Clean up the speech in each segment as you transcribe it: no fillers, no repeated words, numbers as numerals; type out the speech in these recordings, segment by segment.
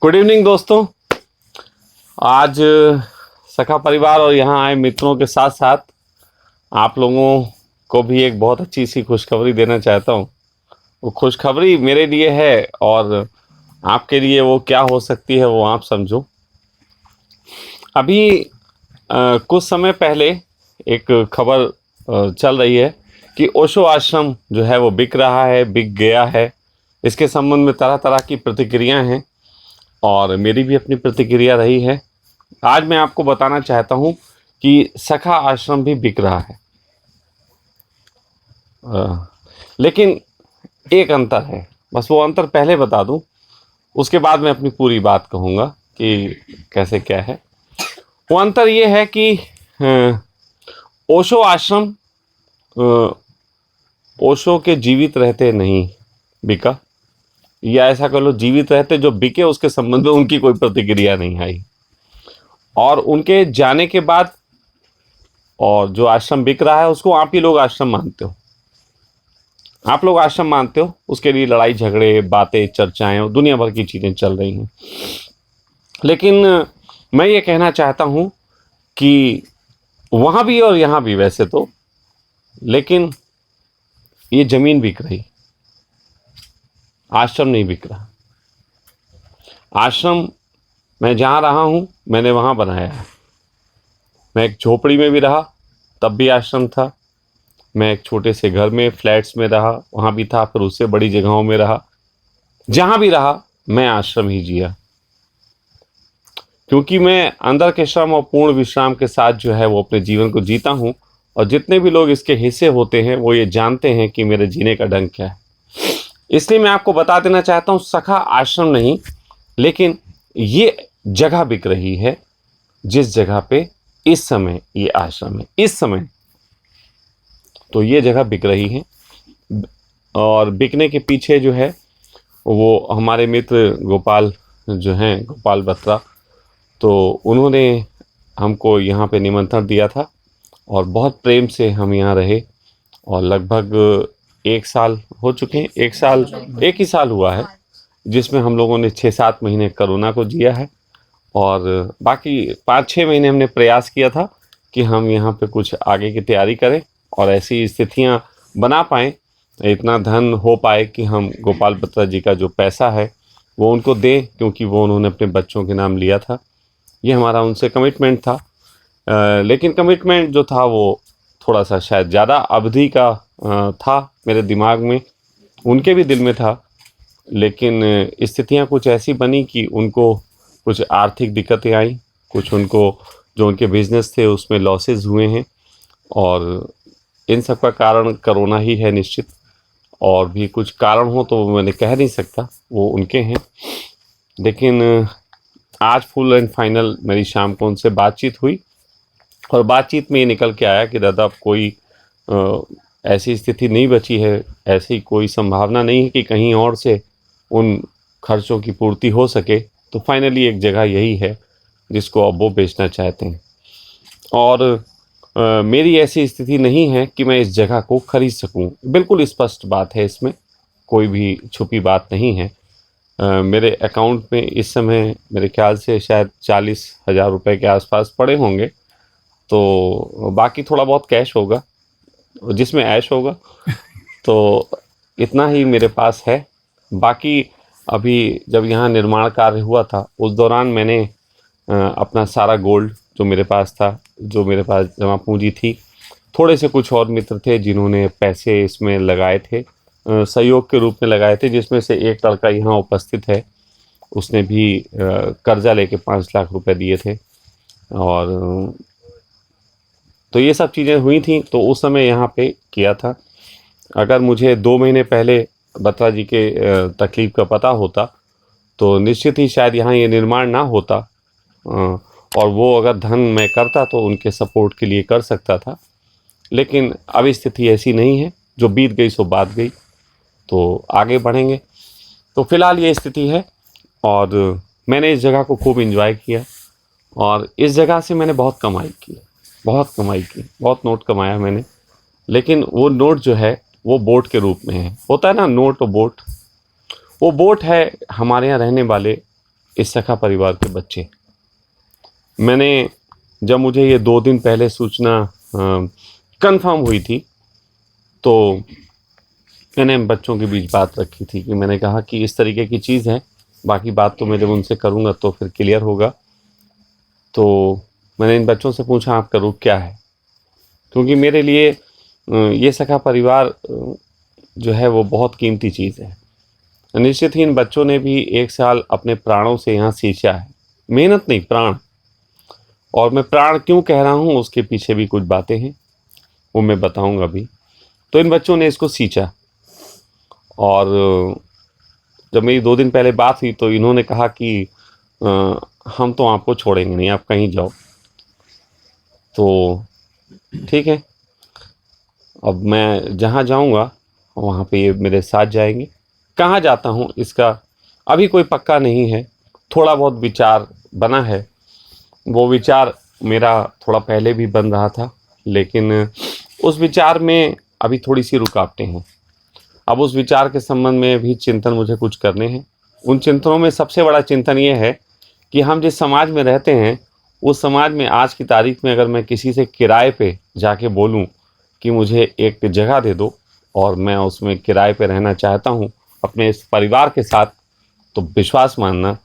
Good evening दोस्तों। आज सखा परिवार और यहाँ आए मित्रों के साथ साथ आप लोगों को भी एक बहुत अच्छी सी खुशखबरी देना चाहता हूँ। वो खुशखबरी मेरे लिए है और आपके लिए वो क्या हो सकती है वो आप समझो। अभी कुछ समय पहले एक खबर चल रही है कि ओशो आश्रम जो है वो बिक रहा है, बिक गया है। इसके संबंध में तरह तरह की प्रतिक्रियाएं हैं और मेरी भी अपनी प्रतिक्रिया रही है। आज मैं आपको बताना चाहता हूं कि सखा आश्रम भी बिक रहा है। लेकिन एक अंतर है, बस वो अंतर पहले बता दूं, उसके बाद मैं अपनी पूरी बात कहूँगा कि कैसे क्या है। वो अंतर ये है कि ओशो आश्रम ओशो के जीवित रहते नहीं बिका, या ऐसा कह लो जीवित रहते जो बिके उसके संबंध में उनकी कोई प्रतिक्रिया नहीं आई, और उनके जाने के बाद और जो आश्रम बिक रहा है उसको आप ही लोग आश्रम मानते हो। आप लोग आश्रम मानते हो, उसके लिए लड़ाई झगड़े, बातें, चर्चाएं और दुनिया भर की चीज़ें चल रही हैं। लेकिन मैं ये कहना चाहता हूँ कि वहाँ भी और यहाँ भी वैसे तो, लेकिन ये ज़मीन बिक रही, आश्रम नहीं बिक रहा। आश्रम मैं जहाँ रहा हूँ मैंने वहाँ बनाया है। मैं एक झोपड़ी में भी रहा तब भी आश्रम था, मैं एक छोटे से घर में फ्लैट्स में रहा वहाँ भी था, फिर उससे बड़ी जगहों में रहा। जहाँ भी रहा मैं आश्रम ही जिया, क्योंकि मैं अंदर के श्रम और पूर्ण विश्राम के साथ जो है वो अपने जीवन को जीता हूँ। और जितने भी लोग इसके हिस्से होते हैं वो ये जानते हैं कि मेरे जीने का ढंग क्या है। इसलिए मैं आपको बता देना चाहता हूँ, सखा आश्रम नहीं, लेकिन ये जगह बिक रही है जिस जगह पे इस समय ये आश्रम है। इस समय तो ये जगह बिक रही है, और बिकने के पीछे जो है वो हमारे मित्र गोपाल जो हैं, गोपाल बत्रा, तो उन्होंने हमको यहाँ पे निमंत्रण दिया था और बहुत प्रेम से हम यहाँ रहे। और लगभग 1 साल हो चुके हैं, 1 साल, 1 ही साल हुआ है जिसमें हम लोगों ने 6-7 महीने कोरोना को जिया है, और बाकी 5-6 महीने हमने प्रयास किया था कि हम यहाँ पे कुछ आगे की तैयारी करें और ऐसी स्थितियाँ बना पाएँ, इतना धन हो पाए कि हम गोपाल बत्रा जी का जो पैसा है वो उनको दें, क्योंकि वो उन्होंने अपने बच्चों के नाम लिया था। ये हमारा उनसे कमिटमेंट था। लेकिन कमिटमेंट जो था वो थोड़ा सा शायद ज़्यादा अवधि का था मेरे दिमाग में, उनके भी दिल में था। लेकिन स्थितियाँ कुछ ऐसी बनी कि उनको कुछ आर्थिक दिक्कतें आई, कुछ उनको जो उनके बिजनेस थे उसमें लॉसेस हुए हैं, और इन सब का कारण कोरोना ही है निश्चित। और भी कुछ कारण हो तो मैंने कह नहीं सकता, वो उनके हैं। लेकिन आज फुल एंड फाइनल मेरी शाम को उनसे बातचीत हुई, और बातचीत में ये निकल के आया कि दादा अब कोई ऐसी स्थिति नहीं बची है, ऐसी कोई संभावना नहीं है कि कहीं और से उन खर्चों की पूर्ति हो सके। तो फाइनली एक जगह यही है जिसको अब वो बेचना चाहते हैं, और मेरी ऐसी स्थिति नहीं है कि मैं इस जगह को खरीद सकूं। बिल्कुल स्पष्ट बात है, इसमें कोई भी छुपी बात नहीं है। मेरे अकाउंट में इस समय मेरे ख्याल से शायद 40,000 रुपये के आसपास पड़े होंगे, तो बाकी थोड़ा बहुत कैश होगा जिसमें ऐश होगा, तो इतना ही मेरे पास है। बाकी अभी जब यहाँ निर्माण कार्य हुआ था उस दौरान मैंने अपना सारा गोल्ड जो मेरे पास था, जो मेरे पास जमा पूंजी थी, थोड़े से कुछ और मित्र थे जिन्होंने पैसे इसमें लगाए थे, सहयोग के रूप में लगाए थे, जिसमें से एक लड़का यहाँ उपस्थित है, उसने भी कर्जा लेके 5 लाख रुपए दिए थे। और तो ये सब चीज़ें हुई थी, तो उस समय यहाँ पे किया था। अगर मुझे 2 महीने पहले बत्रा जी के तकलीफ़ का पता होता तो निश्चित ही शायद यहाँ ये निर्माण ना होता, और वो अगर धन मैं करता तो उनके सपोर्ट के लिए कर सकता था। लेकिन अब स्थिति ऐसी नहीं है, जो बीत गई सो बात गई, तो आगे बढ़ेंगे। तो फिलहाल ये स्थिति है, और मैंने इस जगह को खूब एंजॉय किया, और इस जगह से मैंने बहुत कमाई की, बहुत नोट कमाया मैंने। लेकिन वो नोट जो है वो बोट के रूप में है, होता है ना नोट और बोट। वो बोट है हमारे यहाँ रहने वाले इस सखा परिवार के बच्चे। मैंने जब मुझे ये 2 दिन पहले सूचना कंफर्म हुई थी, तो मैंने बच्चों के बीच बात रखी थी कि मैंने कहा कि इस तरीके की चीज़ है, बाकी बात तो मैं जब उनसे करूँगा तो फिर क्लियर होगा। तो मैंने इन बच्चों से पूछा आपका रुख क्या है? क्योंकि मेरे लिए ये सखा परिवार जो है वो बहुत कीमती चीज़ है। निश्चित ही इन बच्चों ने भी 1 साल अपने प्राणों से यहाँ सींचा है, मेहनत नहीं प्राण। और मैं प्राण क्यों कह रहा हूँ उसके पीछे भी कुछ बातें हैं, वो मैं बताऊँगा भी। तो इन बच्चों ने इसको सींचा, और जब मेरी 2 दिन पहले बात हुई तो इन्होंने कहा कि हम तो आपको छोड़ेंगे नहीं, आप कहीं जाओ। तो ठीक है, अब मैं जहाँ जाऊँगा वहाँ पे ये मेरे साथ जाएंगे। कहाँ जाता हूँ इसका अभी कोई पक्का नहीं है, थोड़ा बहुत विचार बना है। वो विचार मेरा थोड़ा पहले भी बन रहा था, लेकिन उस विचार में अभी थोड़ी सी रुकावटें हैं। अब उस विचार के संबंध में भी चिंतन मुझे कुछ करने हैं। उन चिंतनों में सबसे बड़ा चिंतन ये है कि हम जिस समाज में रहते हैं, उस समाज में आज की तारीख में अगर मैं किसी से किराए पे जाके बोलूं कि मुझे एक जगह दे दो और मैं उसमें किराए पे रहना चाहता हूं अपने इस परिवार के साथ, तो विश्वास मानना,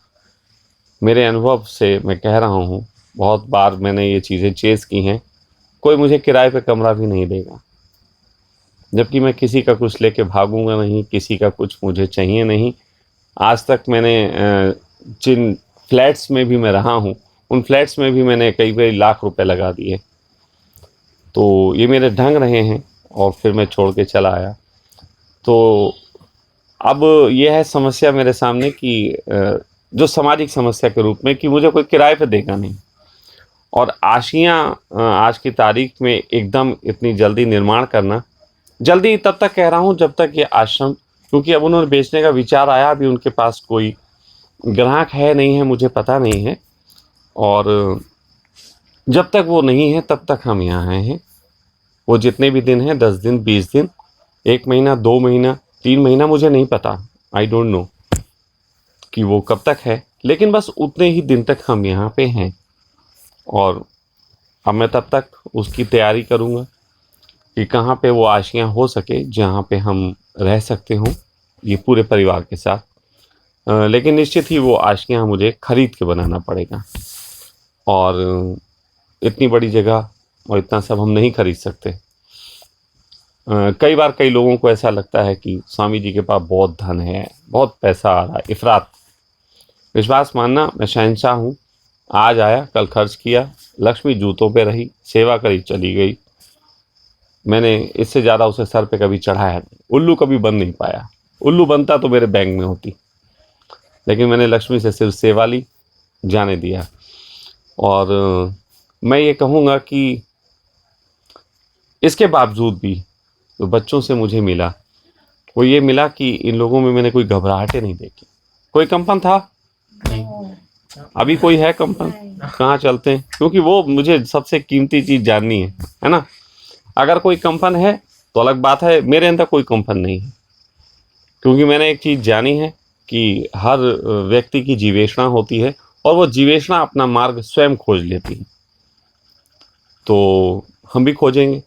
मेरे अनुभव से मैं कह रहा हूं, बहुत बार मैंने ये चीज़ें चेज़ की हैं, कोई मुझे किराए पे कमरा भी नहीं देगा। जबकि मैं किसी का कुछ लेके भागूंगा नहीं, किसी का कुछ मुझे चाहिए नहीं। आज तक मैंने जिन फ्लैट्स में भी मैं रहा हूँ, उन फ्लैट्स में भी मैंने कई कई लाख रुपए लगा दिए। तो ये मेरे ढंग रहे हैं और फिर मैं छोड़ के चला आया। तो अब ये है समस्या मेरे सामने कि जो सामाजिक समस्या के रूप में कि मुझे कोई किराए पे देगा नहीं, और आशियाँ आज की तारीख में एकदम इतनी जल्दी निर्माण करना, जल्दी तब तक कह रहा हूँ जब तक ये आश्रम, क्योंकि अब उन्होंने बेचने का विचार आया, अभी उनके पास कोई ग्राहक है नहीं है मुझे पता नहीं है, और जब तक वो नहीं है तब तक हम यहाँ आए हैं। वो जितने भी दिन हैं, 10 दिन, 20 दिन, 1 महीना, 2 महीना, 3 महीना, मुझे नहीं पता, आई डोंट नो कि वो कब तक है, लेकिन बस उतने ही दिन तक हम यहाँ पे हैं। और अब मैं तब तक उसकी तैयारी करूँगा कि कहाँ पे वो आशियाँ हो सके जहाँ पे हम रह सकते हों ये पूरे परिवार के साथ। लेकिन निश्चित ही वो आशियाँ मुझे खरीद के बनाना पड़ेगा, और इतनी बड़ी जगह और इतना सब हम नहीं खरीद सकते। कई बार कई लोगों को ऐसा लगता है कि स्वामी जी के पास बहुत धन है, बहुत पैसा आ रहा है, इफ़रात। विश्वास मानना, मैं शहंशाह हूँ, आज आया कल खर्च किया, लक्ष्मी जूतों पे रही, सेवा करी चली गई। मैंने इससे ज़्यादा उसे सर पे कभी चढ़ाया नहीं, उल्लू कभी बन नहीं पाया। उल्लू बनता तो मेरे बैंक में होती, लेकिन मैंने लक्ष्मी से सिर्फ सेवा ली, जाने दिया। और मैं ये कहूँगा कि इसके बावजूद भी तो बच्चों से मुझे मिला, वो ये मिला कि इन लोगों में मैंने कोई घबराहटें नहीं देखी। कोई कंपन था? अभी कोई है कंपन? कहाँ चलते हैं? क्योंकि वो मुझे सबसे कीमती चीज़ जाननी है ना। अगर कोई कंपन है तो अलग बात है, मेरे अंदर कोई कंपन नहीं है, क्योंकि मैंने एक चीज़ जानी है कि हर व्यक्ति की जीवेषणा होती है, और वो जीवेषणा अपना मार्ग स्वयं खोज लेती है। तो हम भी खोजेंगे,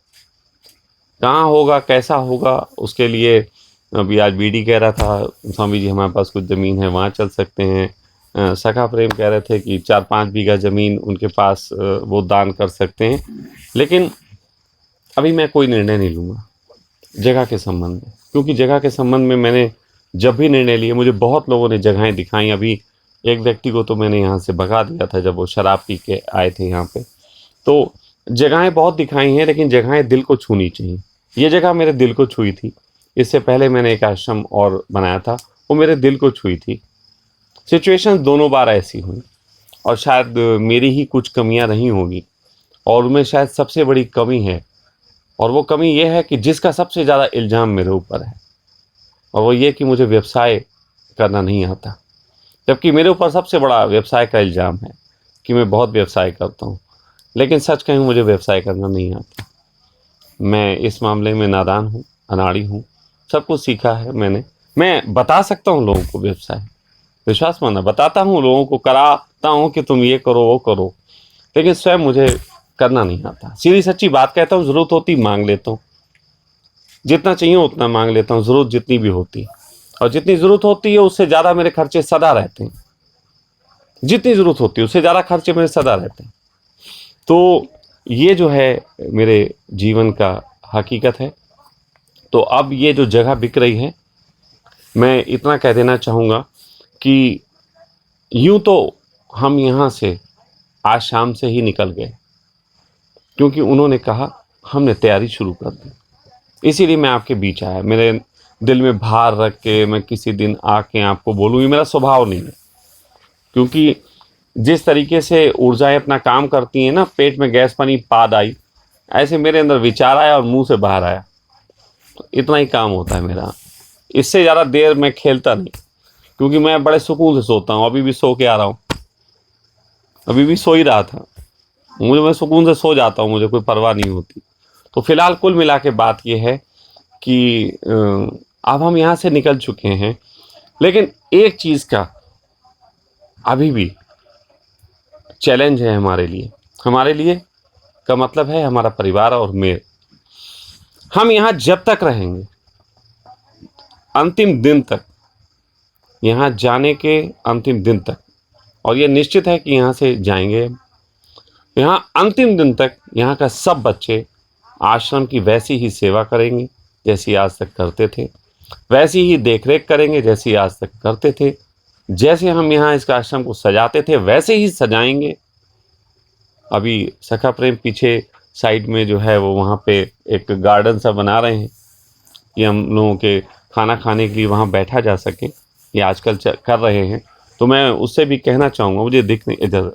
कहाँ होगा, कैसा होगा, उसके लिए अभी आज बीडी कह रहा था स्वामी जी हमारे पास कुछ ज़मीन है, वहाँ चल सकते हैं। सखा प्रेम कह रहे थे कि 4-5 बीघा ज़मीन उनके पास वो दान कर सकते हैं। लेकिन अभी मैं कोई निर्णय नहीं लूँगा जगह के संबंध में, क्योंकि जगह के संबंध में मैंने जब भी निर्णय लिए, मुझे बहुत लोगों ने जगहें दिखाई। अभी एक व्यक्ति को तो मैंने यहाँ से भगा दिया था जब वो शराब पी के आए थे यहाँ पे। तो जगहें बहुत दिखाई हैं, लेकिन जगहें दिल को छूनी चाहिए। ये जगह मेरे दिल को छुई थी। इससे पहले मैंने एक आश्रम और बनाया था, वो मेरे दिल को छुई थी। सिचुएशंस दोनों बार ऐसी हुई, और शायद मेरी ही कुछ कमियां रही होंगी, और उनमें शायद सबसे बड़ी कमी है, और वो कमी ये है कि जिसका सबसे ज़्यादा इल्ज़ाम मेरे ऊपर है, और वो ये कि मुझे व्यवसाय करना नहीं आता। जबकि मेरे ऊपर सबसे बड़ा व्यवसाय का इल्ज़ाम है कि मैं बहुत व्यवसाय करता हूँ, लेकिन सच कहूँ मुझे व्यवसाय करना नहीं आता। मैं इस मामले में नादान हूँ, अनाड़ी हूँ। सब कुछ सीखा है मैंने, मैं बता सकता हूँ लोगों को व्यवसाय, विश्वास मानना, बताता हूँ लोगों को, कराता हूँ कि तुम ये करो वो करो, लेकिन स्वयं मुझे करना नहीं आता। सीधी सच्ची बात कहता हूँ, जरूरत होती मांग लेता हूँ, जितना चाहिए उतना मांग लेता हूँ, जरूरत जितनी भी होती है। और जितनी जरूरत होती है उससे ज़्यादा मेरे खर्चे सदा रहते हैं। जितनी जरूरत होती है उससे ज़्यादा खर्चे मेरे सदा रहते हैं। तो ये जो है मेरे जीवन का हकीकत है। तो अब ये जो जगह बिक रही है, मैं इतना कह देना चाहूँगा कि यूं तो हम यहाँ से आज शाम से ही निकल गए, क्योंकि उन्होंने कहा, हमने तैयारी शुरू कर दी। इसीलिए मैं आपके बीच आया। मेरे दिल में भार रख के मैं किसी दिन आके आपको बोलूँ, ये मेरा स्वभाव नहीं है। क्योंकि जिस तरीके से ऊर्जाएं अपना काम करती हैं ना, पेट में गैस पानी पाद आई, ऐसे मेरे अंदर विचार आया और मुंह से बाहर आया। तो इतना ही काम होता है मेरा, इससे ज़्यादा देर मैं खेलता नहीं, क्योंकि मैं बड़े सुकून से सोता हूँ। अभी भी सो के आ रहा हूँ, अभी भी सो ही रहा था। मैं सुकून से सो जाता हूँ, मुझे कोई परवाह नहीं होती। तो फिलहाल कुल मिला के बात यह है कि अब हम यहाँ से निकल चुके हैं, लेकिन एक चीज़ का अभी भी चैलेंज है हमारे लिए। हमारे लिए का मतलब है हमारा परिवार और मेरे। हम यहाँ जब तक रहेंगे, अंतिम दिन तक, यहाँ जाने के अंतिम दिन तक, और ये निश्चित है कि यहाँ से जाएंगे, यहाँ अंतिम दिन तक यहाँ का सब बच्चे आश्रम की वैसी ही सेवा करेंगे जैसी आज तक करते थे, वैसी ही देखरेख करेंगे जैसी आज तक करते थे। जैसे हम यहाँ इस आश्रम को सजाते थे वैसे ही सजाएंगे। अभी सखा प्रेम पीछे साइड में जो है वो वहाँ पे एक गार्डन सा बना रहे हैं कि हम लोगों के खाना खाने के लिए वहाँ बैठा जा सके, ये आजकल कर रहे हैं। तो मैं उससे भी कहना चाहूँगा, मुझे दिख नहीं इधर,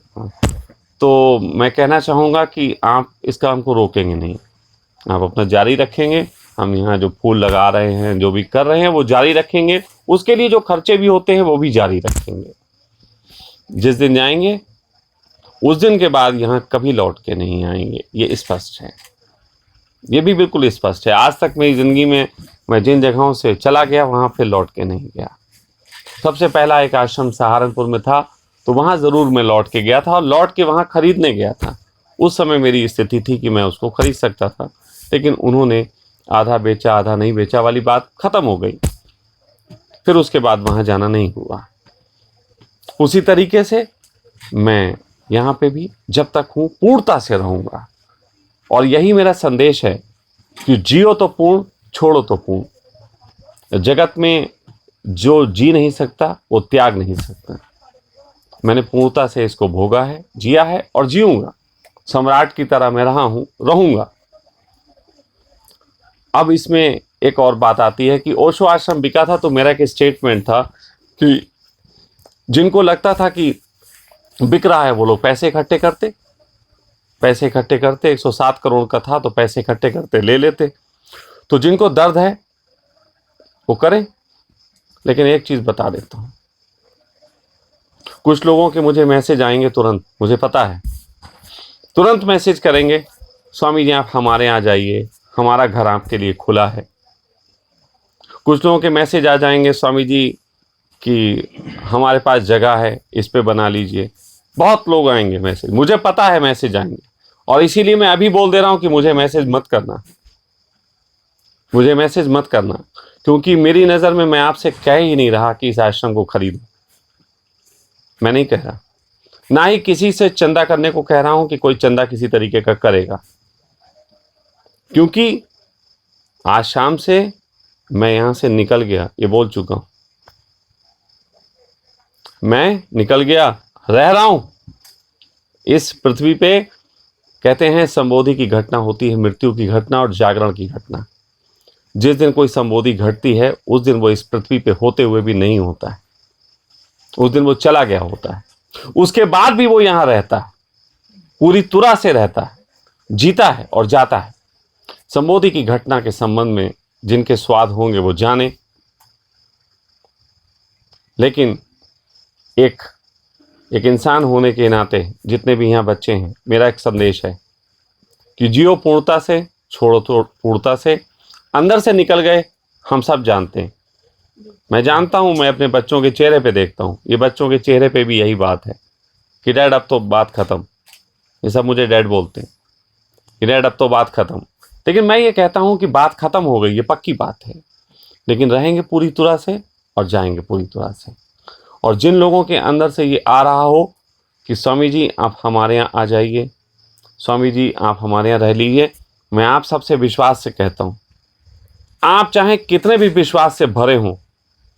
तो मैं कहना चाहूँगा कि आप इस काम को रोकेंगे नहीं, आप अपना जारी रखेंगे। हम यहाँ जो फूल लगा रहे हैं, जो भी कर रहे हैं वो जारी रखेंगे। उसके लिए जो खर्चे भी होते हैं वो भी जारी रखेंगे। जिस दिन जाएंगे उस दिन के बाद यहाँ कभी लौट के नहीं आएंगे, ये स्पष्ट है, ये भी बिल्कुल स्पष्ट है। आज तक मेरी ज़िंदगी में मैं जिन जगहों से चला गया वहाँ फिर लौट के नहीं गया। सबसे पहला एक आश्रम सहारनपुर में था, तो वहाँ ज़रूर मैं लौट के गया था, और लौट के वहाँ खरीदने गया था। उस समय मेरी स्थिति थी कि मैं उसको खरीद सकता था, लेकिन उन्होंने आधा बेचा आधा नहीं बेचा वाली बात ख़त्म हो गई। फिर उसके बाद वहाँ जाना नहीं हुआ। उसी तरीके से मैं यहाँ पे भी जब तक हूँ पूर्णता से रहूँगा, और यही मेरा संदेश है कि जियो तो पूर्ण, छोड़ो तो पूर्ण। जगत में जो जी नहीं सकता वो त्याग नहीं सकता। मैंने पूर्णता से इसको भोगा है, जिया है और जीऊँगा। सम्राट की तरह मैं रहा हूँ, रहूँगा। अब इसमें एक और बात आती है कि ओशो आश्रम बिका था, तो मेरा एक स्टेटमेंट था कि जिनको लगता था कि बिक रहा है वो लोग पैसे इकट्ठे करते, 107 करोड़ का था तो पैसे इकट्ठे करते ले लेते। तो जिनको दर्द है वो करें। लेकिन एक चीज़ बता देता हूँ, कुछ लोगों के मुझे मैसेज आएंगे तुरंत, मुझे पता है, तुरंत मैसेज करेंगे, स्वामी जी आप हमारे यहाँ जाइए, हमारा घर आपके लिए खुला है। कुछ लोगों के मैसेज आ जाएंगे, स्वामी जी कि हमारे पास जगह है, इस पे बना लीजिए। बहुत लोग आएंगे मैसेज, मुझे पता है मैसेज आएंगे, और इसीलिए मैं अभी बोल दे रहा हूँ कि मुझे मैसेज मत करना, मुझे मैसेज मत करना, क्योंकि मेरी नज़र में मैं आपसे कह ही नहीं रहा कि इस आश्रम को खरीदो। मैं नहीं कह रहा, ना ही किसी से चंदा करने को कह रहा हूँ कि कोई चंदा किसी तरीके का करेगा, क्योंकि आज शाम से मैं यहाँ से निकल गया, ये बोल चुका हूँ। मैं निकल गया, रह रहा हूँ इस पृथ्वी पे। कहते हैं संबोधि की घटना होती है, मृत्यु की घटना और जागरण की घटना। जिस दिन कोई संबोधि घटती है उस दिन वो इस पृथ्वी पे होते हुए भी नहीं होता है, उस दिन वो चला गया होता है। उसके बाद भी वो यहाँ रहता है, पूरी तरह से रहता है, जीता है और जाता है। संबोधि की घटना के संबंध में जिनके स्वाद होंगे वो जाने, लेकिन एक इंसान होने के नाते जितने भी यहाँ बच्चे हैं, मेरा एक संदेश है कि जियो पूर्णता से, छोड़ो तो पूर्णता से। अंदर से निकल गए हम सब जानते हैं, मैं जानता हूं, मैं अपने बच्चों के चेहरे पे देखता हूं, ये बच्चों के चेहरे पे भी यही बात है कि डैड अब तो बात खत्म। ये सब मुझे डैड बोलते हैं कि डैड अब तो बात खत्म। लेकिन मैं ये कहता हूं कि बात खत्म हो गई, ये पक्की बात है, लेकिन रहेंगे पूरी तरह से और जाएंगे पूरी तरह से। और जिन लोगों के अंदर से ये आ रहा हो कि स्वामी जी आप हमारे यहाँ आ जाइए, स्वामी जी आप हमारे यहाँ रह लीजिए, मैं आप सबसे विश्वास से कहता हूँ, आप चाहे कितने भी विश्वास से भरे हों,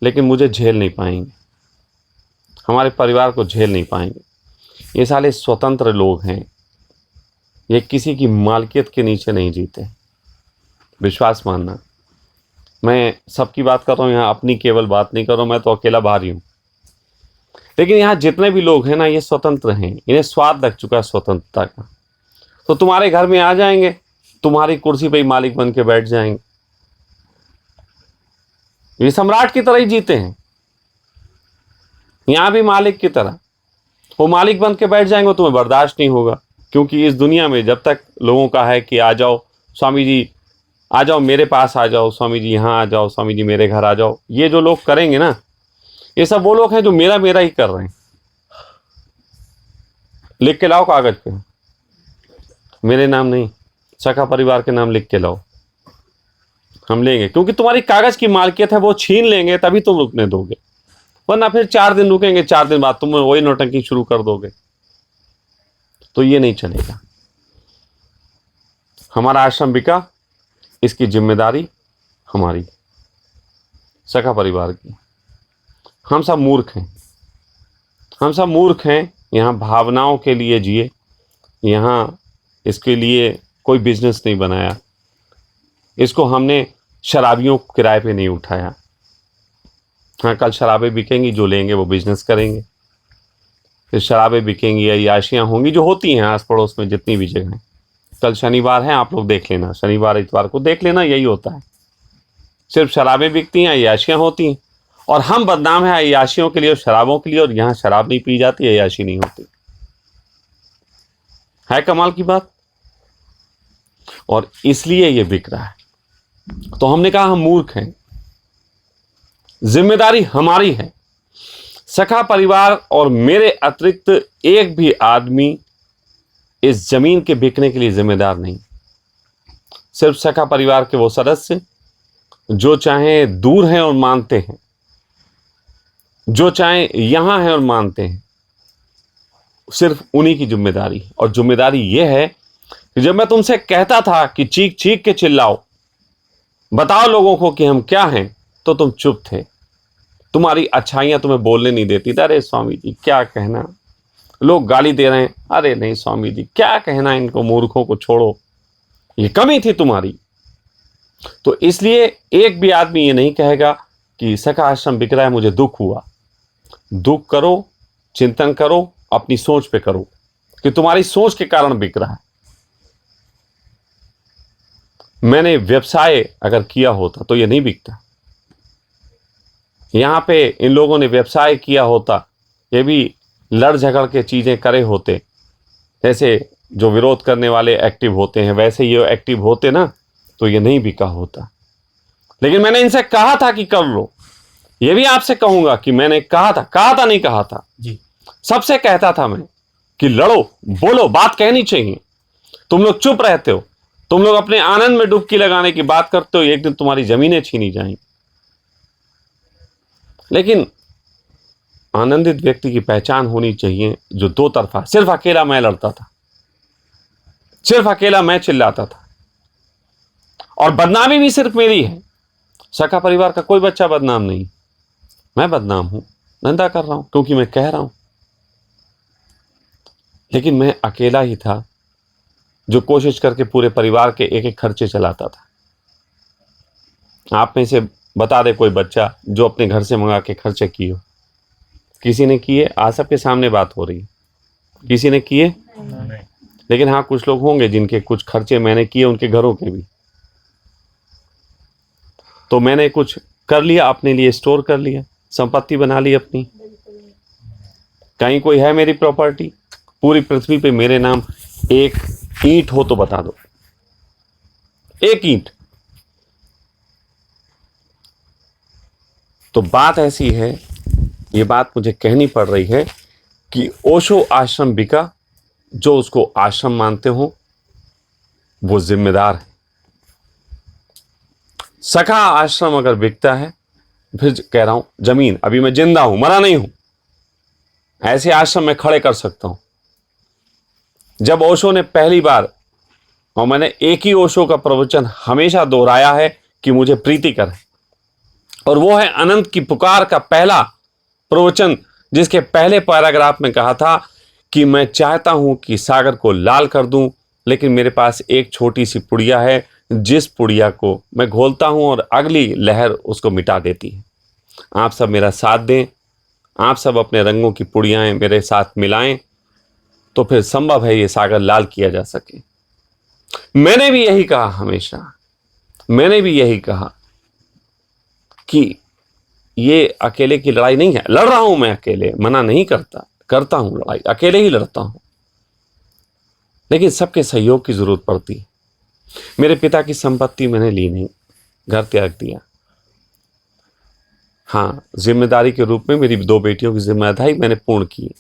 लेकिन मुझे झेल नहीं पाएंगे, हमारे परिवार को झेल नहीं पाएंगे। ये साले स्वतंत्र लोग हैं, ये किसी की मालकियत के नीचे नहीं जीते, विश्वास मानना। मैं सबकी बात कर रहा हूँ यहाँ, अपनी केवल बात नहीं कर रहा हूँ, मैं तो अकेला बाहरी हूँ। लेकिन यहाँ जितने भी लोग हैं ना, ये स्वतंत्र हैं, इन्हें स्वाद लग चुका है स्वतंत्रता का। तो तुम्हारे घर में आ जाएंगे, तुम्हारी कुर्सी पे ही मालिक बन के बैठ जाएंगे, ये सम्राट की तरह ही जीते हैं, यहां भी मालिक की तरह वो मालिक बन के बैठ जाएंगे। तुम्हें बर्दाश्त नहीं होगा, क्योंकि इस दुनिया में जब तक लोगों का है कि आ जाओ स्वामी जी, आ जाओ मेरे पास आ जाओ स्वामी जी, यहाँ आ जाओ स्वामी जी, मेरे घर आ जाओ, ये जो लोग करेंगे ना, ये सब वो लोग हैं जो मेरा मेरा ही कर रहे हैं। लिख के लाओ कागज पे, मेरे नाम नहीं, सखा परिवार के नाम लिख के लाओ, हम लेंगे। क्योंकि तुम्हारी कागज की मालकियत है, वो छीन लेंगे तभी तुम रुकने दोगे, वरना फिर 4 दिन रुकेंगे, 4 दिन बाद तुम वही नौटंकी शुरू कर दोगे, तो ये नहीं चलेगा। हमारा आश्रम बिका, इसकी जिम्मेदारी हमारी, सखा परिवार की। हम सब मूर्ख हैं, हम सब मूर्ख हैं, यहाँ भावनाओं के लिए जिए, यहाँ इसके लिए कोई बिजनेस नहीं बनाया, इसको हमने शराबियों को किराए पे नहीं उठाया। हाँ, कल शराबें बिकेंगी, जो लेंगे वो बिजनेस करेंगे, फिर शराबें बिकेंगी, अय्याशियाँ होंगी जो होती हैं आस पड़ोस में जितनी भी जगह हैं। कल शनिवार है, आप लोग देख लेना, शनिवार इतवार को देख लेना, यही होता है, सिर्फ शराबें बिकती हैं, अय्याशियाँ होती हैं, और हम बदनाम हैं अय्याशियों के लिए और शराबों के लिए, और यहाँ शराब नहीं पी जाती, अय्याशी नहीं होती है। कमाल की बात। और इसलिए ये बिक रहा है। तो हमने कहा हम मूर्ख हैं, जिम्मेदारी हमारी है। सखा परिवार और मेरे अतिरिक्त एक भी आदमी इस जमीन के बिकने के लिए जिम्मेदार नहीं। सिर्फ सखा परिवार के वो सदस्य जो चाहे दूर हैं और मानते हैं, जो चाहे यहां हैं और मानते हैं, सिर्फ उन्हीं की जिम्मेदारी है। और जिम्मेदारी यह है कि जब मैं तुमसे कहता था कि चीख चीख के चिल्लाओ, बताओ लोगों को कि हम क्या हैं, तो तुम चुप थे, तुम्हारी अच्छाइयां तुम्हें बोलने नहीं देती थी। अरे स्वामी जी क्या कहना, लोग गाली दे रहे हैं, अरे नहीं स्वामी जी क्या कहना, इनको मूर्खों को छोड़ो, ये कमी थी तुम्हारी। तो इसलिए एक भी आदमी ये नहीं कहेगा कि सखा आश्रम बिक रहा है, मुझे दुख हुआ। दुख करो, चिंतन करो, अपनी सोच पे करो कि तुम्हारी सोच के कारण बिक रहा है। मैंने व्यवसाय अगर किया होता तो ये नहीं बिकता। यहां पे इन लोगों ने व्यवसाय किया होता, ये भी लड़ झगड़ के चीजें करे होते, जैसे जो विरोध करने वाले एक्टिव होते हैं वैसे ये एक्टिव होते ना, तो ये नहीं बिका होता। लेकिन मैंने इनसे कहा था कि कर लो। ये भी आपसे कहूंगा कि मैंने कहा था नहीं कहा था जी, सबसे कहता था मैं कि लड़ो, बोलो, बात कहनी चाहिए। तुम लोग चुप रहते हो, तुम लोग अपने आनंद में डुबकी लगाने की बात करते हो, एक दिन तुम्हारी जमीनें छीनी जाएंगी। लेकिन आनंदित व्यक्ति की पहचान होनी चाहिए जो दो तरफा, सिर्फ अकेला मैं लड़ता था, सिर्फ अकेला मैं चिल्लाता था, और बदनामी भी सिर्फ मेरी है। सखा परिवार का कोई बच्चा बदनाम नहीं, मैं बदनाम हूं, निंदा कर रहा हूं क्योंकि मैं कह रहा हूं। लेकिन मैं अकेला ही था जो कोशिश करके पूरे परिवार के एक एक खर्चे चलाता था। आप में से बता दे कोई बच्चा जो अपने घर से मंगा के खर्चे किए हो? किसी ने किए? आज सबके सामने बात हो रही है, किसी ने किए? नहीं। लेकिन हाँ, कुछ लोग होंगे जिनके कुछ खर्चे मैंने किए, उनके घरों के भी। तो मैंने कुछ कर लिया, अपने लिए स्टोर कर लिया, संपत्ति बना ली अपनी। कहीं कोई है मेरी प्रॉपर्टी? पूरी पृथ्वी पे मेरे नाम एक ईंट हो तो बता दो, एक ईंट। तो बात ऐसी है, ये बात मुझे कहनी पड़ रही है कि ओशो आश्रम बिका, जो उसको आश्रम मानते हो वो जिम्मेदार है। सखा आश्रम अगर बिकता है, फिर कह रहा हूं जमीन, अभी मैं जिंदा हूं, मरा नहीं हूं, ऐसे आश्रम में खड़े कर सकता हूं। जब ओशो ने पहली बार, और मैंने एक ही ओशो का प्रवचन हमेशा दोहराया है कि मुझे प्रीति कर, और वो है अनंत की पुकार का पहला प्रवचन, जिसके पहले पैराग्राफ में कहा था कि मैं चाहता हूं कि सागर को लाल कर दूं, लेकिन मेरे पास एक छोटी सी पुड़िया है, जिस पुड़िया को मैं घोलता हूं और अगली लहर उसको मिटा देती है। आप सब मेरा साथ दें, आप सब अपने रंगों की पुड़ियाएं मेरे साथ मिलाएं, तो फिर संभव है ये सागर लाल किया जा सके। मैंने भी यही कहा, हमेशा मैंने भी यही कहा कि ये अकेले की लड़ाई नहीं है। लड़ रहा हूं मैं अकेले, मना नहीं करता हूं, लड़ाई अकेले ही लड़ता हूं, लेकिन सबके सहयोग की जरूरत पड़ती है। मेरे पिता की संपत्ति मैंने ली नहीं, घर त्याग दिया। हाँ, जिम्मेदारी के रूप में मेरी 2 बेटियों की जिम्मेदारी मैंने पूर्ण की,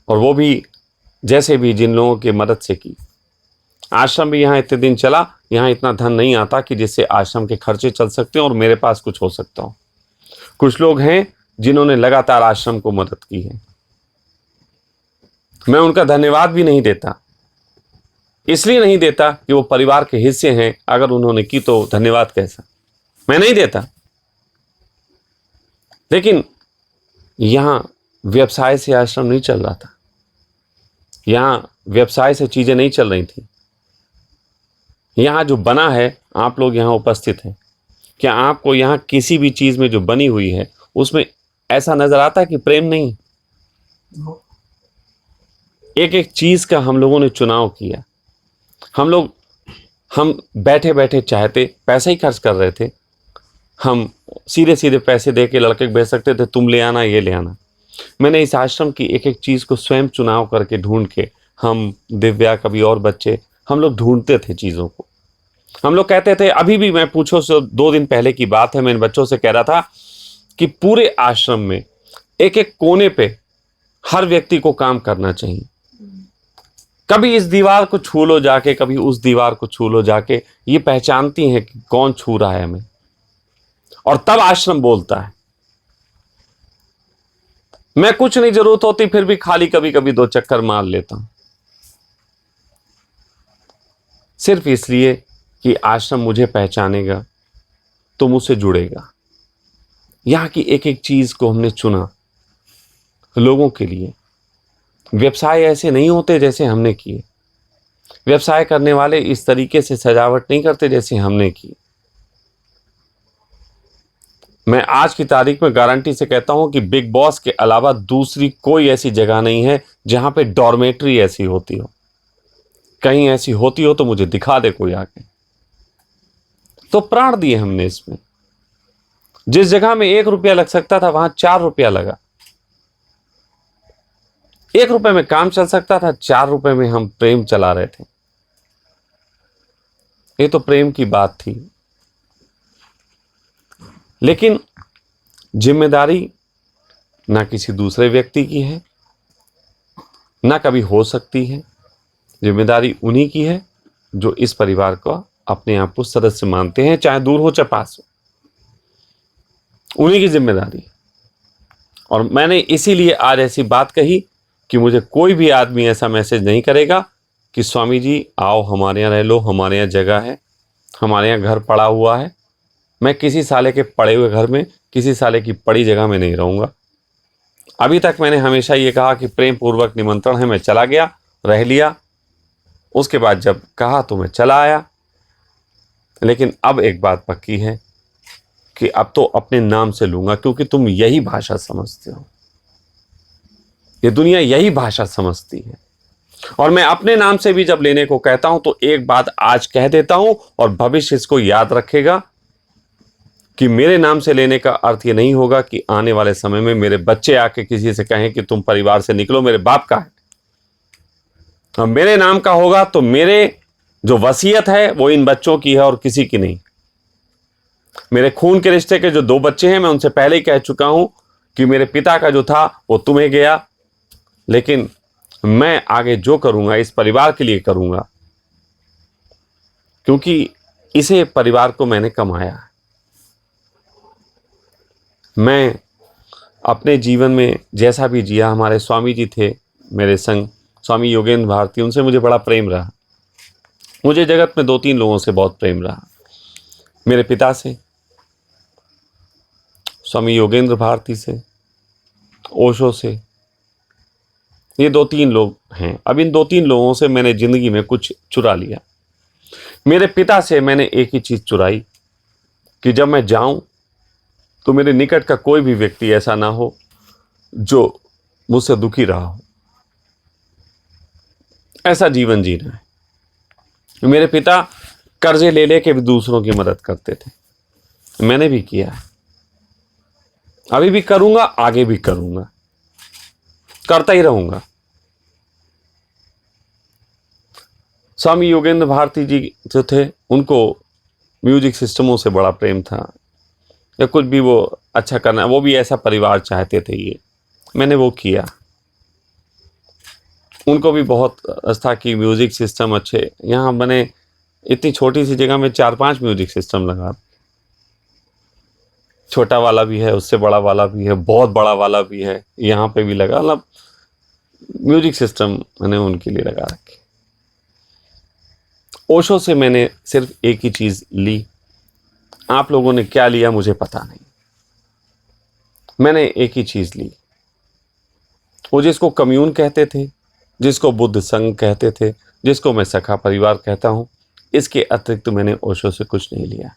और वो भी जैसे भी जिन लोगों की मदद से की। आश्रम भी यहाँ इतने दिन चला, यहाँ इतना धन नहीं आता कि जिससे आश्रम के खर्चे चल सकते हैं और मेरे पास कुछ हो सकता हो। कुछ लोग हैं जिन्होंने लगातार आश्रम को मदद की है, मैं उनका धन्यवाद भी नहीं देता। इसलिए नहीं देता कि वो परिवार के हिस्से हैं, अगर उन्होंने की तो धन्यवाद कैसा, मैं नहीं देता। लेकिन यहां व्यवसाय से आश्रम नहीं चल रहा था, यहां व्यवसाय से चीजें नहीं चल रही थी। यहां जो बना है, आप लोग यहां उपस्थित हैं, क्या आपको यहां किसी भी चीज में जो बनी हुई है उसमें ऐसा नजर आता है कि प्रेम नहीं? एक एक चीज का हम लोगों ने चुनाव किया। हम बैठे बैठे चाहते, पैसा ही खर्च कर रहे थे, हम सीधे सीधे पैसे दे के लड़के को भेज सकते थे, तुम ले आना, ये ले आना। मैंने इस आश्रम की एक एक चीज को स्वयं चुनाव करके ढूंढ के, हम दिव्या, कभी और बच्चे, हम लोग ढूंढते थे चीजों को। हम लोग कहते थे, अभी भी मैं पूछो, 2 दिन पहले की बात है, मैं इन बच्चों से कह रहा था कि पूरे आश्रम में एक एक कोने पे हर व्यक्ति को काम करना चाहिए। कभी इस दीवार को छू लो जाके, कभी उस दीवार को छू लो जाके, ये पहचानती हैं कि कौन छू रहा है हमें, और तब आश्रम बोलता है। मैं कुछ नहीं जरूरत होती, फिर भी खाली कभी कभी 2 चक्कर मार लेता हूं, सिर्फ इसलिए कि आश्रम मुझे पहचानेगा तो मुझसे जुड़ेगा। यहां की एक एक चीज को हमने चुना लोगों के लिए। व्यवसाय ऐसे नहीं होते जैसे हमने किए, व्यवसाय करने वाले इस तरीके से सजावट नहीं करते जैसे हमने की। मैं आज की तारीख में गारंटी से कहता हूं कि बिग बॉस के अलावा दूसरी कोई ऐसी जगह नहीं है जहां पे डॉर्मेट्री ऐसी होती हो। कहीं ऐसी होती हो तो मुझे दिखा दे कोई आके। तो प्राण दिए हमने इसमें। जिस जगह में 1 रुपया लग सकता था, वहां 4 रुपया लगा। 1 रुपए में काम चल सकता था, 4 रुपए में हम प्रेम चला रहे थे। ये तो प्रेम की बात थी। लेकिन जिम्मेदारी ना किसी दूसरे व्यक्ति की है, ना कभी हो सकती है। जिम्मेदारी उन्हीं की है जो इस परिवार का अपने आप को सदस्य मानते हैं, चाहे दूर हो चाहे पास हो, उन्हीं की जिम्मेदारी। और मैंने इसीलिए आज ऐसी बात कही कि मुझे कोई भी आदमी ऐसा मैसेज नहीं करेगा कि स्वामी जी आओ हमारे यहाँ रह लो, हमारे यहाँ जगह है, हमारे यहाँ घर पड़ा हुआ है। मैं किसी साले के पड़े हुए घर में, किसी साले की पड़ी जगह में नहीं रहूँगा। अभी तक मैंने हमेशा ये कहा कि प्रेम पूर्वक निमंत्रण है, मैं चला गया, रह लिया, उसके बाद जब कहा तो मैं चला आया। लेकिन अब एक बात पक्की है कि अब तो अपने नाम से लूँगा, क्योंकि तुम यही भाषा समझते हो, ये दुनिया यही भाषा समझती है। और मैं अपने नाम से भी जब लेने को कहता हूं तो एक बात आज कह देता हूं, और भविष्य इसको याद रखेगा कि मेरे नाम से लेने का अर्थ ये नहीं होगा कि आने वाले समय में मेरे बच्चे आके किसी से कहें कि तुम परिवार से निकलो, मेरे बाप का है। और मेरे नाम का होगा तो मेरे जो वसीयत है वो इन बच्चों की है और किसी की नहीं। मेरे खून के रिश्ते के जो 2 बच्चे हैं, मैं उनसे पहले ही कह चुका हूं कि मेरे पिता का जो था वो तुम्हें गया, लेकिन मैं आगे जो करूंगा इस परिवार के लिए करूंगा, क्योंकि इसे परिवार को मैंने कमाया है। मैं अपने जीवन में जैसा भी जिया, हमारे स्वामी जी थे मेरे संग, स्वामी योगेंद्र भारती, उनसे मुझे बड़ा प्रेम रहा। मुझे जगत में 2-3 लोगों से बहुत प्रेम रहा। मेरे पिता से, स्वामी योगेंद्र भारती से, ओशो से। ये 2-3 लोग हैं। अब इन 2-3 लोगों से मैंने जिंदगी में कुछ चुरा लिया। मेरे पिता से मैंने एक ही चीज चुराई कि जब मैं जाऊं तो मेरे निकट का कोई भी व्यक्ति ऐसा ना हो जो मुझसे दुखी रहा हो। ऐसा जीवन जीना है। मेरे पिता कर्जे ले लेके भी दूसरों की मदद करते थे, मैंने भी किया है, अभी भी करूंगा, आगे भी करूंगा, करता ही रहूंगा। स्वामी योगेंद्र भारती जी जो थे, उनको म्यूजिक सिस्टमों से बड़ा प्रेम था, या कुछ भी वो अच्छा करना, वो भी ऐसा परिवार चाहते थे। ये मैंने वो किया। उनको भी बहुत था कि म्यूजिक सिस्टम अच्छे यहाँ बने। इतनी छोटी सी जगह में 4-5 म्यूजिक सिस्टम लगा, छोटा वाला भी है, उससे बड़ा वाला भी है, बहुत बड़ा वाला भी है, यहाँ पे भी लगा। मतलब म्यूजिक सिस्टम मैंने उनके लिए लगा रखे। ओशो से मैंने सिर्फ एक ही चीज ली, आप लोगों ने क्या लिया मुझे पता नहीं, मैंने एक ही चीज ली। वो जिसको कम्यून कहते थे, जिसको बुद्ध संघ कहते थे, जिसको मैं सखा परिवार कहता हूं, इसके अतिरिक्त तो मैंने ओशो से कुछ नहीं लिया।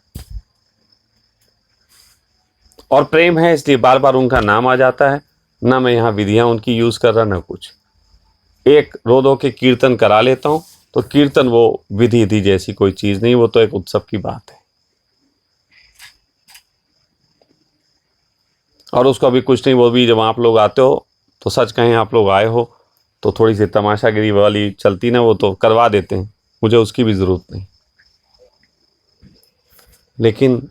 और प्रेम है इसलिए बार बार उनका नाम आ जाता है। ना मैं यहाँ विधियां उनकी यूज कर रहा, ना कुछ। एक रो दो के कीर्तन करा लेता हूं, तो कीर्तन वो विधि थी जैसी कोई चीज नहीं, वो तो एक उत्सव की बात है। और उसको अभी कुछ नहीं, वो भी जब आप लोग आते हो तो सच कहें, आप लोग आए हो तो थोड़ी सी तमाशागिरी वाली चलती ना, वो तो करवा देते हैं, मुझे उसकी भी जरूरत नहीं। लेकिन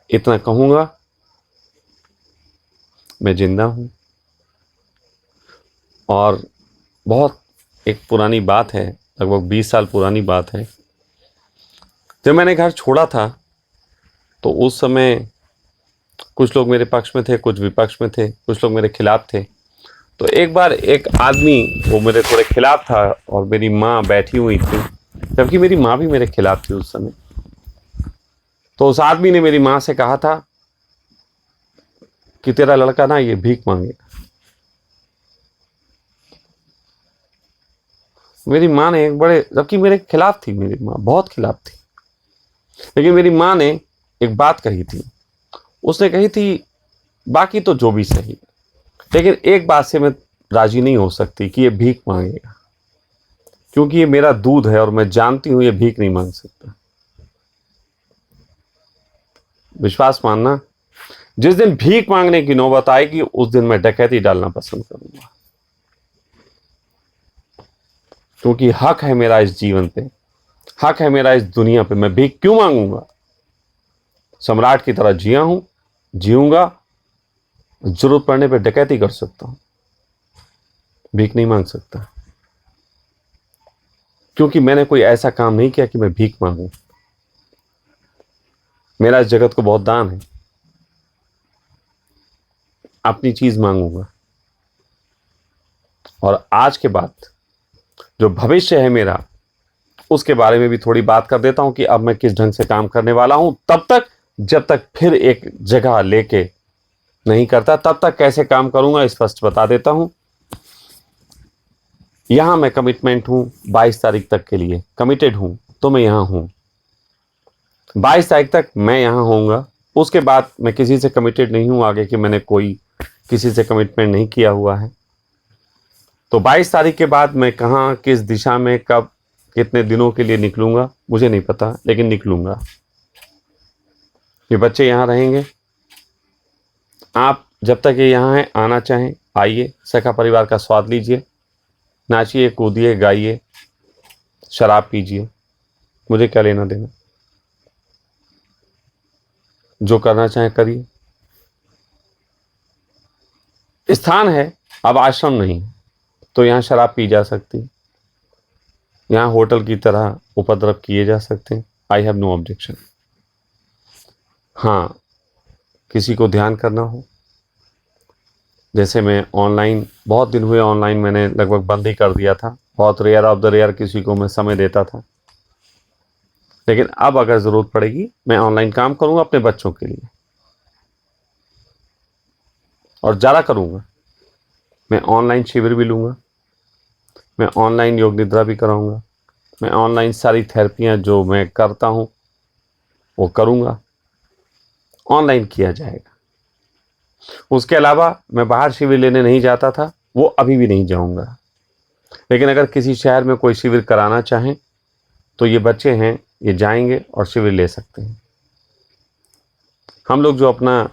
इतना कहूंगा, मैं जिंदा हूं। और बहुत एक पुरानी बात है, लगभग 20 साल पुरानी बात है। जब मैंने घर छोड़ा था तो उस समय कुछ लोग मेरे पक्ष में थे, कुछ विपक्ष में थे, कुछ लोग मेरे खिलाफ थे। तो एक बार एक आदमी, वो मेरे थोड़े खिलाफ था, और मेरी माँ बैठी हुई थी, जबकि मेरी माँ भी मेरे खिलाफ थी उस समय। तो उस आदमी ने मेरी माँ से कहा था कि तेरा लड़का ना ये भीख मांगेगा। मेरी माँ ने एक बड़े, जबकि मेरे खिलाफ थी, मेरी माँ बहुत खिलाफ थी, लेकिन मेरी माँ ने एक बात कही थी। उसने कही थी, बाकी तो जो भी सही, लेकिन एक बात से मैं राजी नहीं हो सकती कि ये भीख मांगेगा, क्योंकि ये मेरा दूध है और मैं जानती हूं ये भीख नहीं मांग सकता। विश्वास मानना, जिस दिन भीख मांगने की नौबत आएगी उस दिन मैं डकैती डालना पसंद करूंगा, क्योंकि हक है मेरा इस जीवन पे, हक है मेरा इस दुनिया पे। मैं भीख क्यों मांगूंगा? सम्राट की तरह जिया हूं, जीऊंगा, जरूरत पड़ने पे डकैती कर सकता हूं, भीख नहीं मांग सकता, क्योंकि मैंने कोई ऐसा काम नहीं किया कि मैं भीख मांगू। मेरा इस जगत को बहुत दान है, अपनी चीज मांगूंगा। और आज के बाद जो भविष्य है मेरा, उसके बारे में भी थोड़ी बात कर देता हूं कि अब मैं किस ढंग से काम करने वाला हूं। तब तक, जब तक फिर एक जगह लेके नहीं करता, तब तक कैसे काम करूंगा स्पष्ट बता देता हूं। यहां मैं कमिटमेंट हूं 22 तारीख तक के लिए, कमिटेड हूं, तो मैं यहां हूं। 22 तारीख तक मैं यहां होऊंगा। उसके बाद मैं किसी से कमिटेड नहीं हूं आगे, कि मैंने कोई किसी से कमिटमेंट नहीं किया हुआ है। तो 22 तारीख के बाद मैं कहां, किस दिशा में, कब, कितने दिनों के लिए निकलूंगा मुझे नहीं पता, लेकिन निकलूंगा। ये बच्चे यहां रहेंगे। आप जब तक ये यहां हैं, आना चाहें आइए, सखा परिवार का स्वाद लीजिए, नाचिए, कूदिए, गाइए, शराब पीजिए, मुझे क्या लेना देना। जो करना चाहें करिए। स्थान है, अब आश्रम नहीं, तो यहाँ शराब पी जा सकती है, यहाँ होटल की तरह उपद्रव किए जा सकते हैं। I have no objection. हाँ, किसी को ध्यान करना हो, जैसे मैं ऑनलाइन, बहुत दिन हुए ऑनलाइन मैंने लगभग बंद ही कर दिया था, बहुत रेयर ऑफ द रेयर किसी को मैं समय देता था, लेकिन अब अगर ज़रूरत पड़ेगी मैं ऑनलाइन काम करूँगा अपने बच्चों के लिए, और ज़्यादा करूँगा। मैं ऑनलाइन शिविर भी लूँगा, मैं ऑनलाइन योग निद्रा भी कराऊँगा, मैं ऑनलाइन सारी थेरेपियाँ जो मैं करता हूँ वो करूँगा, ऑनलाइन किया जाएगा। उसके अलावा मैं बाहर शिविर लेने नहीं जाता था, वो अभी भी नहीं जाऊँगा। लेकिन अगर किसी शहर में कोई शिविर कराना चाहें तो ये बच्चे हैं, ये जाएंगे और शिविर ले सकते हैं। हम लोग जो अपना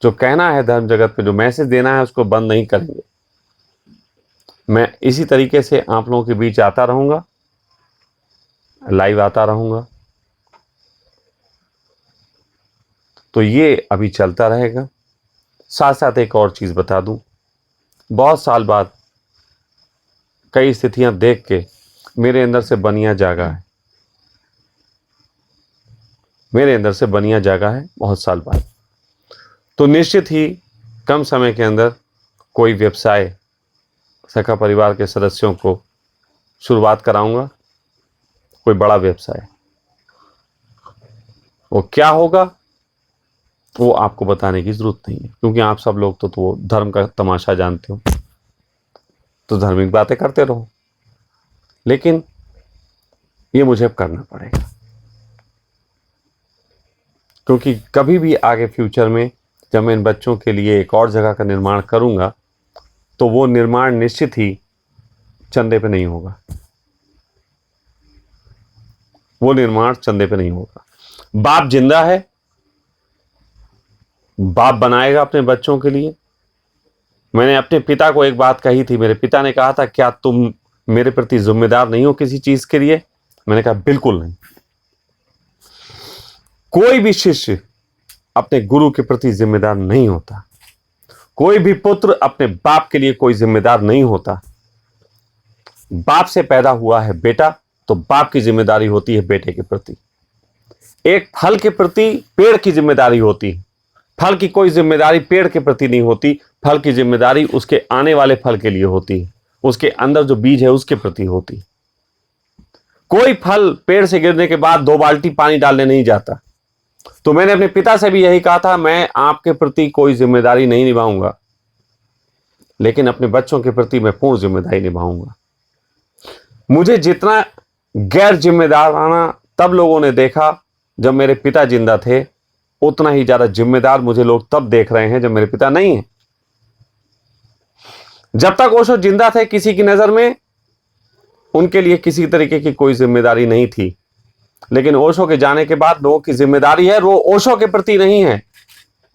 जो कहना है धर्म जगत पे, जो मैसेज देना है, उसको बंद नहीं करेंगे। मैं इसी तरीके से आप लोगों के बीच आता रहूँगा, लाइव आता रहूँगा, तो ये अभी चलता रहेगा। साथ साथ एक और चीज़ बता दूं, बहुत साल बाद कई स्थितियां देख के मेरे अंदर से बनिया जागा है, मेरे अंदर से बनिया जागा है बहुत साल बाद। तो निश्चित ही कम समय के अंदर कोई व्यवसाय सखा परिवार के सदस्यों को शुरुआत कराऊंगा, कोई बड़ा व्यवसाय। वो क्या होगा वो आपको बताने की जरूरत नहीं है, क्योंकि आप सब लोग तो वो धर्म का तमाशा जानते हो, तो धार्मिक बातें करते रहो। लेकिन ये मुझे अब करना पड़ेगा, क्योंकि कभी भी आगे फ्यूचर में जब मैं इन बच्चों के लिए एक और जगह का निर्माण करूंगा, तो वो निर्माण निश्चित ही चंदे पे नहीं होगा, वो निर्माण चंदे पे नहीं होगा। बाप जिंदा है, बाप बनाएगा अपने बच्चों के लिए। मैंने अपने पिता को एक बात कही थी, मेरे पिता ने कहा था, क्या तुम मेरे प्रति जिम्मेदार नहीं हो किसी चीज के लिए? मैंने कहा बिल्कुल नहीं। कोई भी शिष्य अपने गुरु के प्रति जिम्मेदार नहीं होता, कोई भी पुत्र अपने बाप के लिए कोई जिम्मेदार नहीं होता। बाप से पैदा हुआ है बेटा, तो बाप की जिम्मेदारी होती है बेटे के प्रति। एक फल के प्रति पेड़ की जिम्मेदारी होती है, फल की कोई जिम्मेदारी पेड़ के प्रति नहीं होती, फल की जिम्मेदारी उसके आने वाले फल के लिए होती है, उसके अंदर जो बीज है उसके प्रति होती है। कोई फल पेड़ से गिरने के बाद 2 बाल्टी पानी डालने नहीं जाता। तो मैंने अपने पिता से भी यही कहा था, मैं आपके प्रति कोई जिम्मेदारी नहीं निभाऊंगा, लेकिन अपने बच्चों के प्रति मैं पूर्ण जिम्मेदारी निभाऊंगा। मुझे जितना गैर जिम्मेदाराना तब लोगों ने देखा जब मेरे पिता जिंदा थे, उतना ही ज्यादा जिम्मेदार मुझे लोग तब देख रहे हैं जब मेरे पिता नहीं है। जब तक ओशो जिंदा थे, किसी की नजर में उनके लिए किसी तरीके की कोई जिम्मेदारी नहीं थी, लेकिन ओशो के जाने के बाद लोगों की जिम्मेदारी है, वो ओशो के प्रति नहीं है,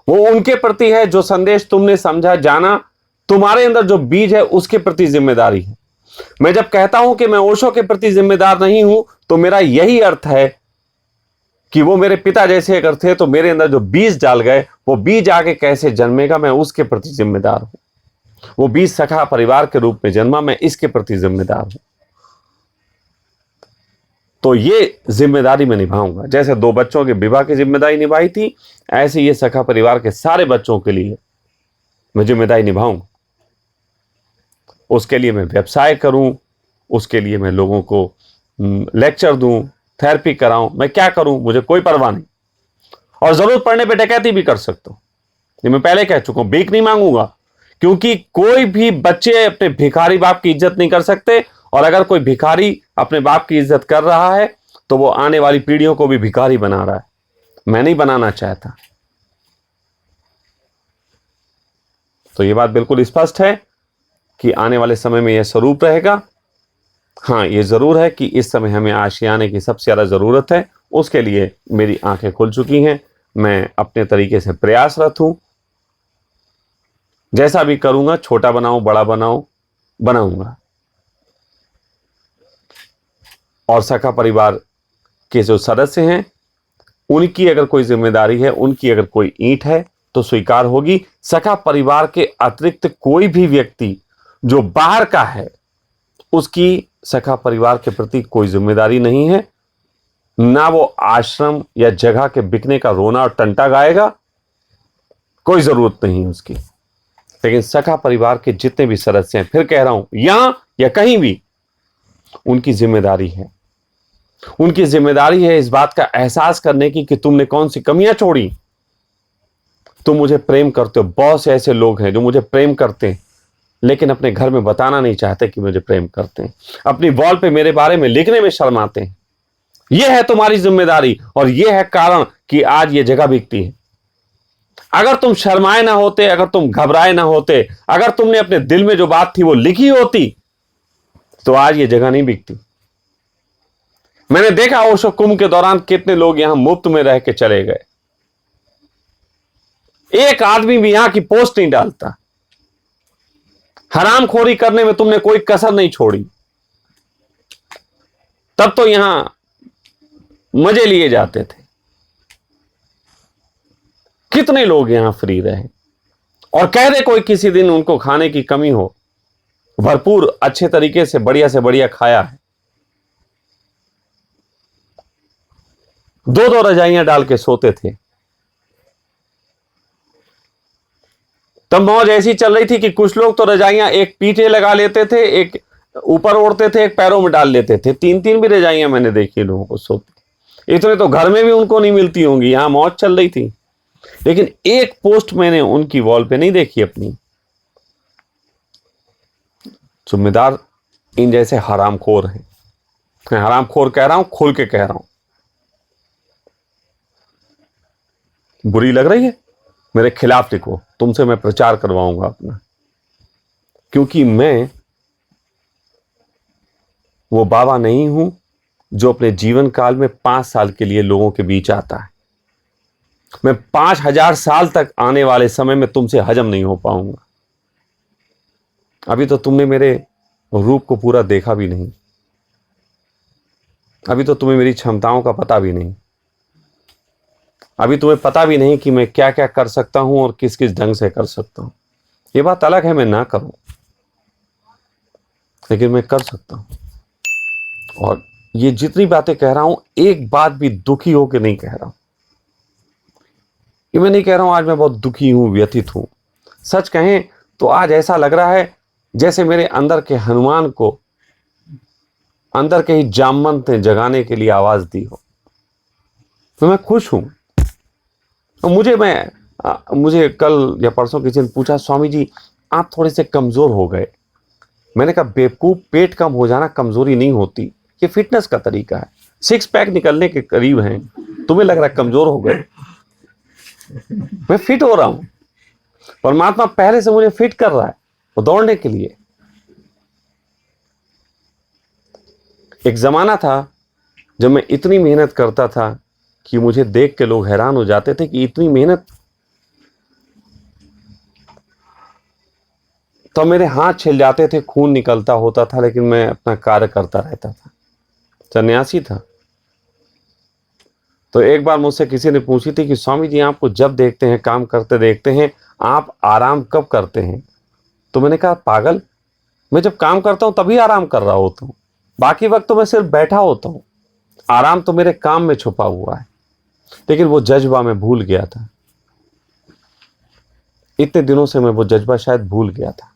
वो उनके प्रति है। जो संदेश तुमने समझा, जाना, तुम्हारे अंदर जो बीज है उसके प्रति जिम्मेदारी है। मैं जब कहता हूं कि मैं ओशो के प्रति जिम्मेदार नहीं हूं, तो मेरा यही अर्थ है कि वो मेरे पिता जैसे अगर थे तो मेरे अंदर जो बीज डाल गए, वो बीज आगे कैसे जन्मेगा, मैं उसके प्रति जिम्मेदार हूं। वो बीज सखा परिवार के रूप में जन्मा, मैं इसके प्रति जिम्मेदार हूं। तो ये जिम्मेदारी मैं निभाऊंगा। जैसे 2 बच्चों के विवाह की जिम्मेदारी निभाई थी, ऐसे ये सखा परिवार के सारे बच्चों के लिए मैं जिम्मेदारी निभाऊंगा। उसके लिए मैं व्यवसाय करूं, उसके लिए मैं लोगों को लेक्चर दूं, थेरेपी कराऊं, मैं क्या करूं, मुझे कोई परवाह नहीं। और जरूरत पड़ने पे डकैती भी कर सकता हूं, ये मैं पहले कह चुका हूं। भीख नहीं मांगूंगा, क्योंकि कोई भी बच्चे अपने भिखारी बाप की इज्जत नहीं कर सकते, और अगर कोई भिखारी अपने बाप की इज्जत कर रहा है तो वो आने वाली पीढ़ियों को भी भिखारी बना रहा है। मैं नहीं बनाना चाहता। तो ये बात बिल्कुल स्पष्ट है कि आने वाले समय में यह स्वरूप रहेगा। हाँ, ये जरूर है कि इस समय हमें आशियाने की सबसे ज्यादा जरूरत है। उसके लिए मेरी आंखें खुल चुकी हैं, मैं अपने तरीके से प्रयासरत हूं। जैसा भी करूंगा, छोटा बनाऊं बड़ा बनाऊं, बनाऊंगा। और सखा परिवार के जो सदस्य हैं, उनकी अगर कोई जिम्मेदारी है, उनकी अगर कोई ईंट है तो स्वीकार होगी। सखा परिवार के अतिरिक्त कोई भी व्यक्ति जो बाहर का है, उसकी सखा परिवार के प्रति कोई जिम्मेदारी नहीं है। ना वो आश्रम या जगह के बिकने का रोना और टंटा गाएगा, कोई जरूरत नहीं उसकी। लेकिन सखा परिवार के जितने भी सदस्य हैं, फिर कह रहा हूं, यहां या कहीं भी, उनकी जिम्मेदारी है। उनकी जिम्मेदारी है इस बात का एहसास करने की कि तुमने कौन सी कमियां छोड़ी। तुम मुझे प्रेम करते हो। बहुत से ऐसे लोग हैं जो मुझे प्रेम करते हैं लेकिन अपने घर में बताना नहीं चाहते कि मुझे प्रेम करते हैं। अपनी वॉल पे मेरे बारे में लिखने में शर्माते हैं। यह है तुम्हारी जिम्मेदारी और यह है कारण कि आज यह जगह बिकती है। अगर तुम शर्माए ना होते, अगर तुम घबराए ना होते, अगर तुमने अपने दिल में जो बात थी वो लिखी होती, तो आज यह जगह नहीं बिकती। मैंने देखा ओशो कुंभ के दौरान कितने लोग यहां मुफ्त में रह के चले गए। एक आदमी भी यहां की पोस्ट नहीं डालता। हरामखोरी करने में तुमने कोई कसर नहीं छोड़ी। तब तो यहां मजे लिए जाते थे। कितने लोग यहां फ्री रहे। और कह दे कोई किसी दिन उनको खाने की कमी हो, भरपूर अच्छे तरीके से बढ़िया खाया है। दो रजाइयां डाल के सोते थे। तब मौज ऐसी चल रही थी कि कुछ लोग तो रजाइयां एक पीठे लगा लेते थे, एक ऊपर ओढ़ते थे, एक पैरों में डाल लेते थे। 3-3 भी रजाइयां मैंने देखी लोगों को सोते। इतने तो घर में भी उनको नहीं मिलती होंगी। यहां मौज चल रही थी। लेकिन एक पोस्ट मैंने उनकी वॉल पे नहीं देखी अपनी। जिम्मेदार इन जैसे हरामखोर हैं। मैं हरामखोर कह रहा हूं, खोल के कह रहा हूं। बुरी लग रही है, मेरे खिलाफ लिखो, तुमसे मैं प्रचार करवाऊंगा अपना। क्योंकि मैं वो बाबा नहीं हूं जो अपने जीवन काल में 5 साल के लिए लोगों के बीच आता है। मैं 5000 साल तक आने वाले समय में तुमसे हजम नहीं हो पाऊंगा। अभी तो तुमने मेरे रूप को पूरा देखा भी नहीं। अभी तो तुम्हें मेरी क्षमताओं का पता भी नहीं। अभी तुम्हें पता भी नहीं कि मैं क्या क्या कर सकता हूं और किस किस ढंग से कर सकता हूं। ये बात अलग है मैं ना करूं, लेकिन मैं कर सकता हूं। और ये जितनी बातें कह रहा हूं, एक बात भी दुखी होकर नहीं कह रहा हूं। ये मैं नहीं कह रहा हूं आज मैं बहुत दुखी हूं, व्यथित हूं। सच कहें तो आज ऐसा लग रहा है जैसे मेरे अंदर के हनुमान को अंदर के ही जामवंत ने जगाने के लिए आवाज दी हो। तो मैं खुश हूं। तो मुझे कल या परसों किसी ने पूछा, स्वामी जी आप थोड़े से कमजोर हो गए। मैंने कहा बेवकूफ, पेट कम हो जाना कमजोरी नहीं होती, ये फिटनेस का तरीका है। 6 पैक निकलने के करीब हैं, तुम्हें लग रहा है कमजोर हो गए। मैं फिट हो रहा हूं। परमात्मा पहले से मुझे फिट कर रहा है वो दौड़ने के लिए। एक जमाना था जब मैं इतनी मेहनत करता था कि मुझे देख के लोग हैरान हो जाते थे कि इतनी मेहनत। तो मेरे हाथ छिल जाते थे, खून निकलता होता था, लेकिन मैं अपना कार्य करता रहता था। सन्यासी था। तो एक बार मुझसे किसी ने पूछी थी कि स्वामी जी आपको जब देखते हैं, काम करते देखते हैं, आप आराम कब करते हैं? तो मैंने कहा पागल, मैं जब काम करता हूं तभी आराम कर रहा होता हूं। बाकी वक्त तो मैं सिर्फ बैठा होता हूं। आराम तो मेरे काम में छुपा हुआ है। लेकिन वो जज्बा मैं भूल गया था। इतने दिनों से मैं वो जज्बा शायद भूल गया था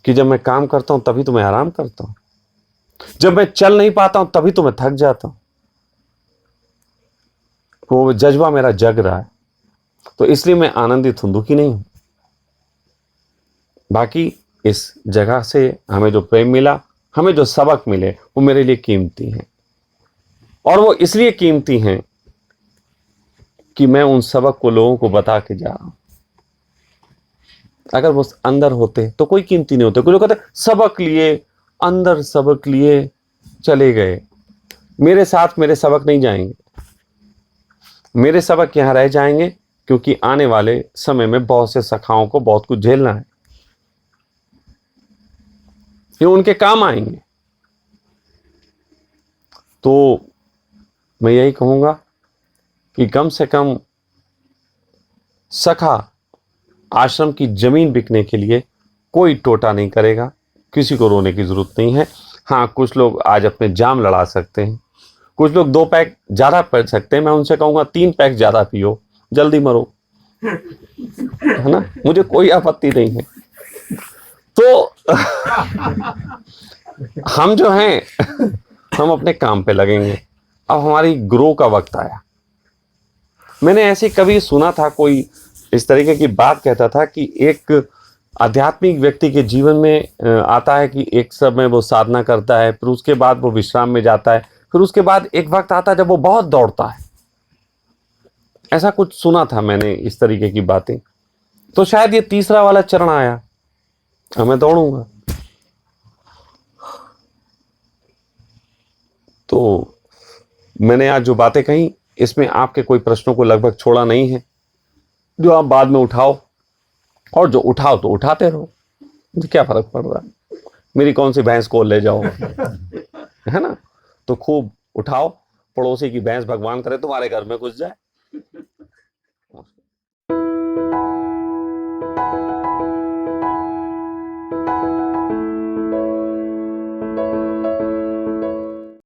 कि जब मैं काम करता हूं तभी तो मैं आराम करता हूं। जब मैं चल नहीं पाता हूं तभी तो मैं थक जाता हूं। वो जज्बा मेरा जग रहा है। तो इसलिए मैं आनंदित हूं, दुखी नहीं हूं। बाकी इस जगह से हमें जो प्रेम मिला, हमें जो सबक मिले, वो मेरे लिए कीमती हैं। और वो इसलिए कीमती हैं कि मैं उन सबक को लोगों को बता के जा रहा हूं। अगर वो अंदर होते तो कोई कीमती नहीं होते। कुछ लोग कहते सबक लिए, अंदर सबक लिए चले गए। मेरे साथ मेरे सबक नहीं जाएंगे। मेरे सबक यहां रह जाएंगे, क्योंकि आने वाले समय में बहुत से सखाओं को बहुत कुछ झेलना है। ये उनके काम आएंगे। तो मैं यही कहूंगा कि कम से कम सखा आश्रम की जमीन बिकने के लिए कोई टोटा नहीं करेगा, किसी को रोने की जरूरत नहीं है। हाँ, कुछ लोग आज अपने जाम लड़ा सकते हैं, कुछ लोग 2 पैक ज्यादा पी सकते हैं, मैं उनसे कहूंगा 3 पैक ज्यादा पियो, जल्दी मरो, है ना, मुझे कोई आपत्ति नहीं है। तो हम जो हैं हम अपने काम पे लगेंगे। अब हमारी ग्रो का वक्त आया। मैंने ऐसे कभी सुना था, कोई इस तरीके की बात कहता था कि एक आध्यात्मिक व्यक्ति के जीवन में आता है कि एक समय वो साधना करता है, फिर उसके बाद वो विश्राम में जाता है, फिर उसके बाद एक वक्त आता है जब वो बहुत दौड़ता है। ऐसा कुछ सुना था मैंने, इस तरीके की बातें। तो शायद ये तीसरा वाला चरण आया, अब मैं दौड़ूंगा। तो मैंने आज जो बातें कही, इसमें आपके कोई प्रश्नों को लगभग छोड़ा नहीं है, जो आप बाद में उठाओ, और जो उठाओ तो उठाते रहो, मुझे क्या फर्क पड़ रहा है, मेरी कौन सी भैंस को ले जाओ, है ना। तो खूब उठाओ, पड़ोसी की भैंस भगवान करे तुम्हारे घर में घुस जाए।